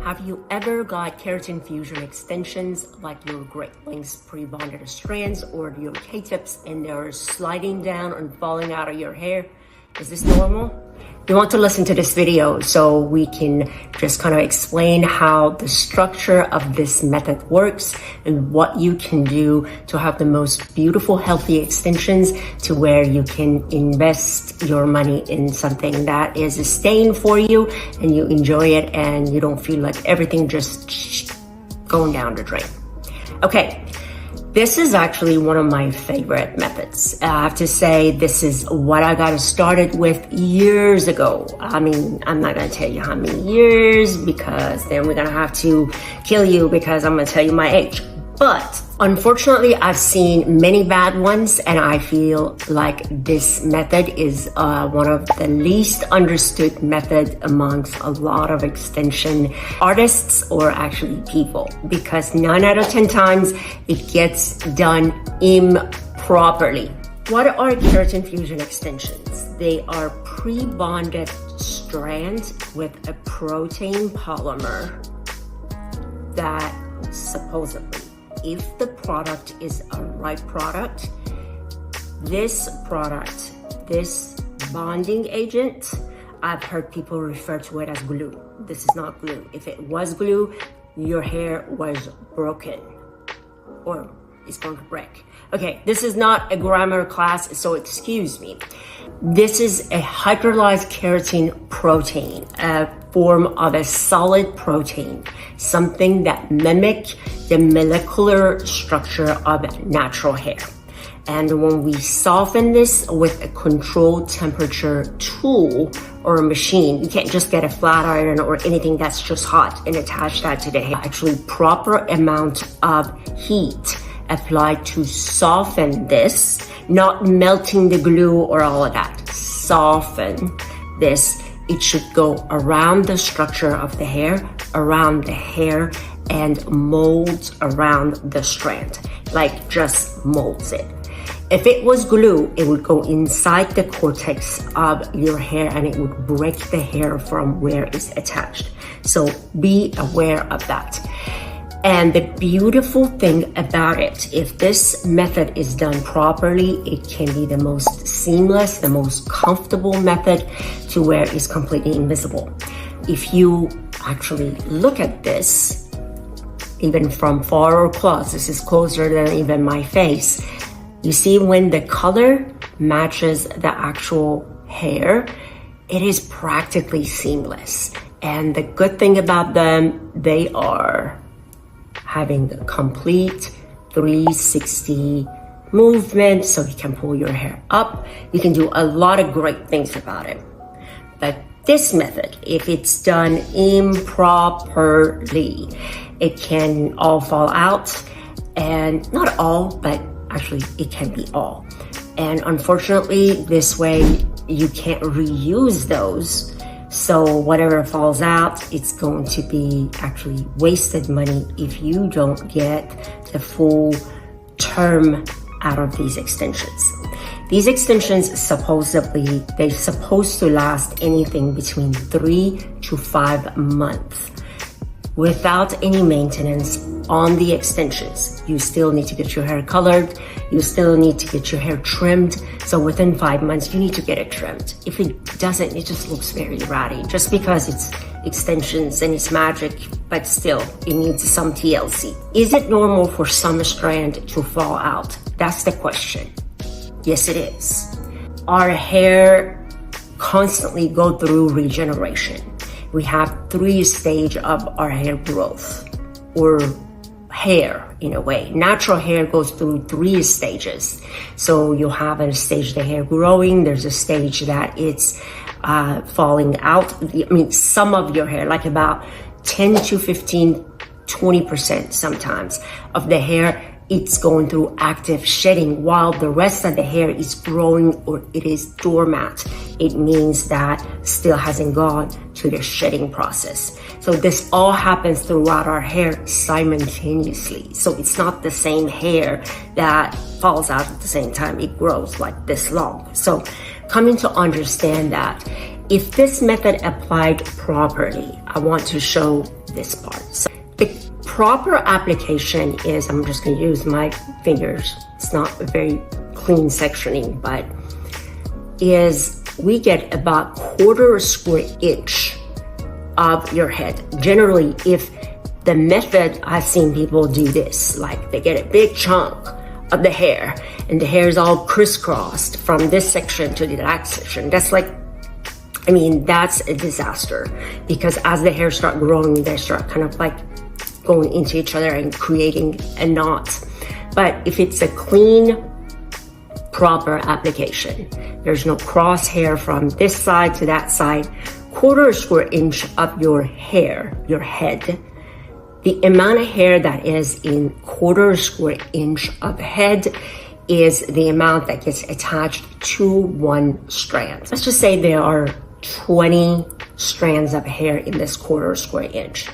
Have you ever got keratin fusion extensions like your Great Lengths pre-bonded strands or your K-tips and they're sliding down and falling out of your hair? Is this normal? You want to listen to this video so we can just kind of explain how the structure of this method works and what you can do to have the most beautiful, healthy extensions to where you can invest your money in something that is staying for you and you enjoy it and you don't feel like everything just going down the drain. Okay. This is actually one of my favorite methods. I have to say this is what I got started with years ago. I mean, I'm not gonna tell you how many years because then we're gonna have to kill you because I'm gonna tell you my age. But unfortunately, I've seen many bad ones and I feel like this method is one of the least understood method amongst a lot of extension artists or actually people, because 9 out of 10 times it gets done improperly. What are keratin fusion extensions? They are pre-bonded strands with a protein polymer that supposedly, if the product is a right product, this bonding agent, I've heard people refer to it as glue. This is not glue. If it was glue, your hair was broken or it's going to break. Okay, this is not a grammar class, so excuse me. This is a hydrolyzed keratin protein, a form of a solid protein, something that mimics the molecular structure of natural hair. And when we soften this with a controlled temperature tool or a machine, you can't just get a flat iron or anything that's just hot and attach that to the hair. Actually, proper amount of heat applied to soften this, not melting the glue or all of that. Soften this. It should go around the structure of the hair, around the hair, and molds around the strand, like just molds it. If it was glue, it would go inside the cortex of your hair and it would break the hair from where it's attached. So be aware of that. And the beautiful thing about it, if this method is done properly, it can be the most seamless, the most comfortable method to where it's completely invisible. If you actually look at this, even from far or close, this is closer than even my face, you see when the color matches the actual hair, it is practically seamless. And the good thing about them, they are having a complete 360 movement, so you can pull your hair up. You can do a lot of great things about it. But this method, if it's done improperly, it can all fall out, and not all, but actually it can be all. And unfortunately, this way you can't reuse those. So whatever falls out, it's going to be actually wasted money if you don't get the full term out of these extensions. These extensions supposedly, they're supposed to last anything between 3 to 5 months. Without any maintenance on the extensions, you still need to get your hair colored, you still need to get your hair trimmed. So within 5 months, you need to get it trimmed. If it doesn't, it just looks very ratty, just because it's extensions and it's magic, but still, it needs some TLC. Is it normal for some strand to fall out? That's the question. Yes, it is. Our hair constantly go through regeneration. We have 3 stages of our hair growth, or hair in a way. Natural hair goes through 3 stages. So you'll have a stage the hair growing, there's a stage that it's falling out. I mean, some of your hair, like about 10 to 15, 20% sometimes of the hair, it's going through active shedding while the rest of the hair is growing or it is dormant. It means that still hasn't gone to the shedding process. So this all happens throughout our hair simultaneously. So it's not the same hair that falls out at the same time. It grows like this long. So coming to understand that if this method applied properly, I want to show this part. So the proper application is, I'm just going to use my fingers. It's not a very clean sectioning, but is we get about 1/4 square inch of your head. Generally, if the method I've seen people do this, like they get a big chunk of the hair and the hair is all crisscrossed from this section to the next section, that's like, I mean, that's a disaster, because as the hair start growing, they start kind of like going into each other and creating a knot. But if it's a clean, proper application, there's no crosshair from this side to that side, 1/4 square inch of your hair, your head, the amount of hair that is in 1/4 square inch of head is the amount that gets attached to one strand. Let's just say there are 20 strands of hair in this 1/4 square inch.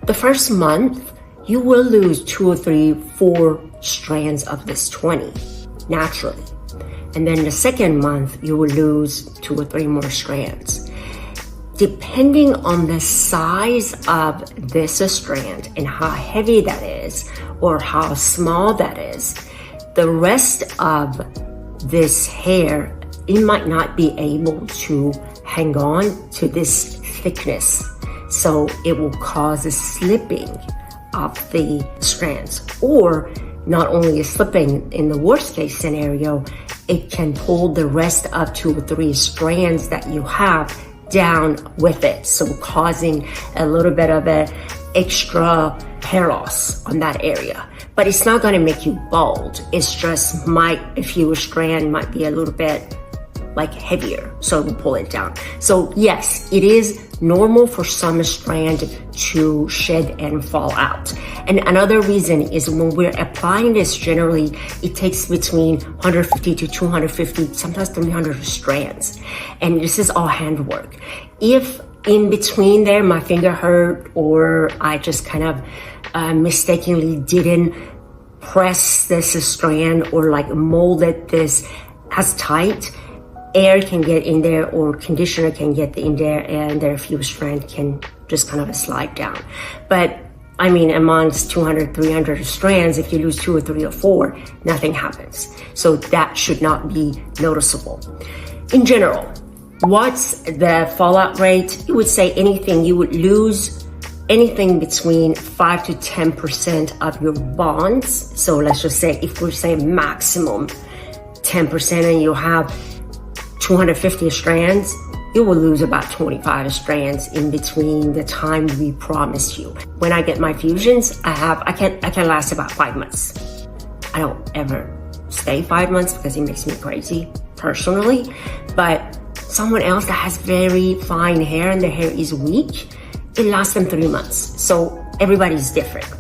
The first month, you will lose 2 or 3, 4 strands of this 20, naturally. And then the second month, you will lose 2 or 3 more strands. Depending on the size of this strand and how heavy that is, or how small that is, the rest of this hair, it might not be able to hang on to this thickness. So it will cause a slipping of the strands, or not only a slipping, in the worst case scenario, it can pull the rest of 2 or 3 strands that you have down with it, so causing a little bit of an extra hair loss on that area. But it's not going to make you bald. It's just a few strand might be a little bit like heavier, so it will pull it down. So yes, it is normal for some strand to shed and fall out. And another reason is when we're applying this, generally it takes between 150 to 250, sometimes 300 strands. And this is all handwork. If in between there my finger hurt, or I just kind of mistakenly didn't press this strand or like molded this as tight, air can get in there or conditioner can get in there, and there a few strands can just kind of slide down. But I mean, amongst 200, 300 strands, if you lose 2 or 3 or 4, nothing happens. So that should not be noticeable. In general, what's the fallout rate? You would say you would lose anything between 5 to 10% of your bonds. So let's just say, if we say maximum 10%, and you have 250 strands, you will lose about 25 strands in between the time we promised you. When I get my fusions, I can last about 5 months. I don't ever stay 5 months because it makes me crazy personally, but someone else that has very fine hair and their hair is weak, it lasts them 3 months. So everybody's different.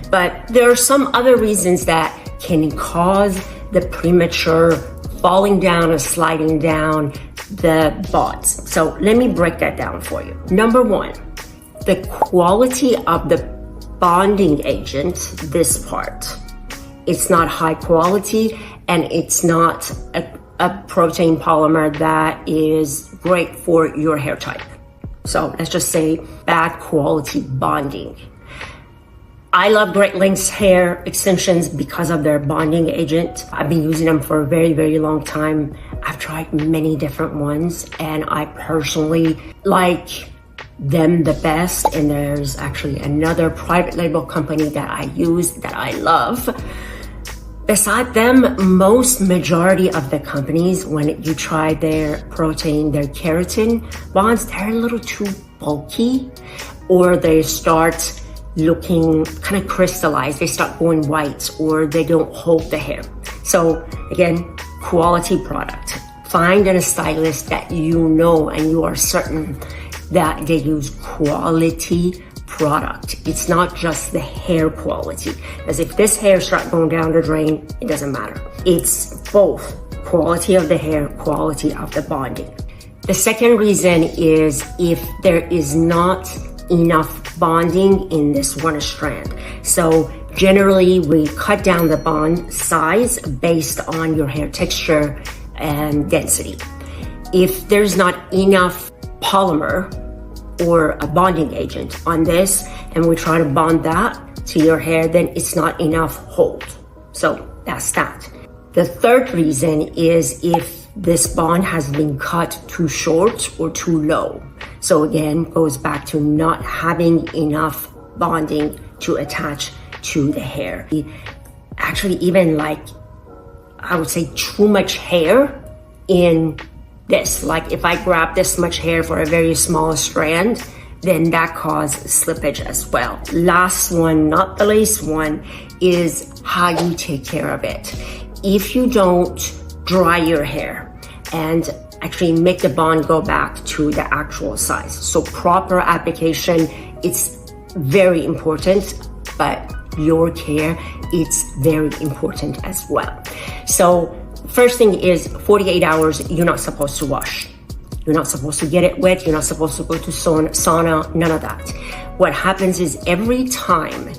But there are some other reasons that can cause the premature falling down or sliding down the bonds. So let me break that down for you. Number 1, the quality of the bonding agent, this part, it's not high quality, and it's not a protein polymer that is great for your hair type. So let's just say bad quality bonding. I love Great Lengths hair extensions because of their bonding agent. I've been using them for a very, very long time. I've tried many different ones, and I personally like them the best. And there's actually another private label company that I use that I love. Beside them, majority of the companies, when you try their protein, their keratin bonds, they're a little too bulky, or they start looking kind of crystallized, they start going white, or they don't hold the hair. So again, quality product. Find a stylist that you know and you are certain that they use quality product. It's not just the hair quality, because if this hair starts going down the drain, it doesn't matter. It's both quality of the hair, quality of the bonding. The second reason is if there is not enough bonding in this one strand. So generally we cut down the bond size based on your hair texture and density. If there's not enough polymer or a bonding agent on this, and we try to bond that to your hair, then it's not enough hold. So that's that. The third reason is if this bond has been cut too short or too low. So again, goes back to not having enough bonding to attach to the hair. Actually, even like, I would say too much hair in this. Like if I grab this much hair for a very small strand, then that causes slippage as well. Last one, not the least one, is how you take care of it. If you don't dry your hair and actually make the bond go back to the actual size. So proper application, it's very important, but your care, it's very important as well. So first thing is 48 hours, you're not supposed to wash. You're not supposed to get it wet. You're not supposed to go to sauna, none of that. What happens is every time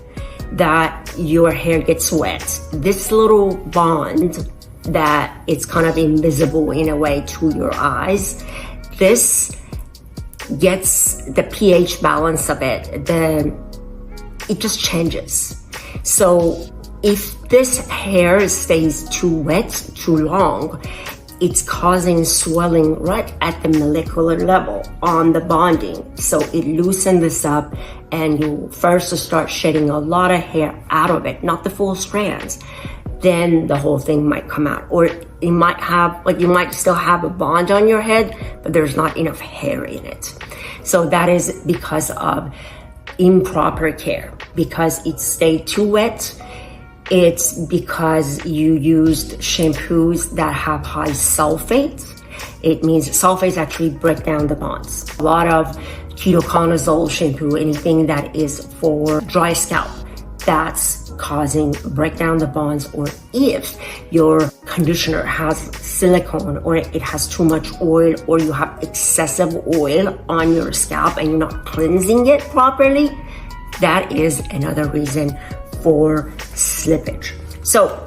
that your hair gets wet, this little bond that it's kind of invisible in a way to your eyes, this gets the pH balance of it, it just changes. So if this hair stays too wet, too long, it's causing swelling right at the molecular level on the bonding. So it loosens this up and you first start shedding a lot of hair out of it, not the full strands. Then the whole thing might come out. Or you might have, like you might still have a bond on your head, but there's not enough hair in it. So that is because of improper care, because it stayed too wet. It's because you used shampoos that have high sulfate. It means sulfates actually break down the bonds. A lot of ketoconazole shampoo, anything that is for dry scalp, that's causing break down the bonds. Or if your conditioner has silicone or it has too much oil or you have excessive oil on your scalp and you're not cleansing it properly, that is another reason for slippage. So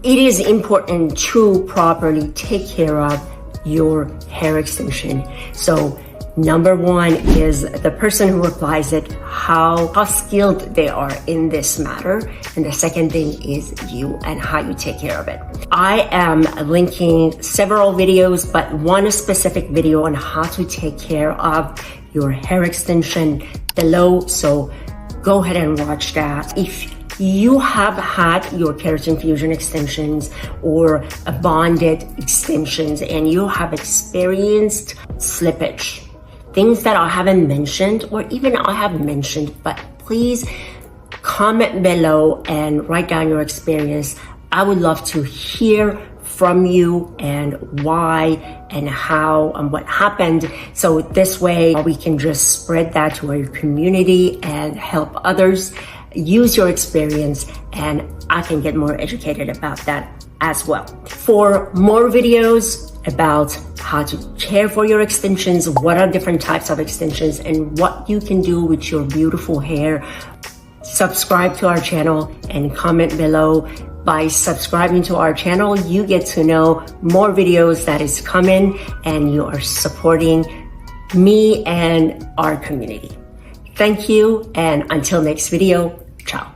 it is important to properly take care of your hair extension. So number one is the person who applies it, how skilled they are in this matter. And the second thing is you and how you take care of it. I am linking several videos, but one specific video on how to take care of your hair extension below. So go ahead and watch that. If you have had your keratin fusion extensions or bonded extensions and you have experienced slippage, things that I haven't mentioned or even I have mentioned, but please comment below and write down your experience. I would love to hear from you and why and how and what happened. So this way we can just spread that to our community and help others use your experience, and I can get more educated about that as well. For more videos about how to care for your extensions, what are different types of extensions, and what you can do with your beautiful hair, subscribe to our channel and comment below. By subscribing to our channel, you get to know more videos that is coming and you are supporting me and our community. Thank you, and until next video, ciao.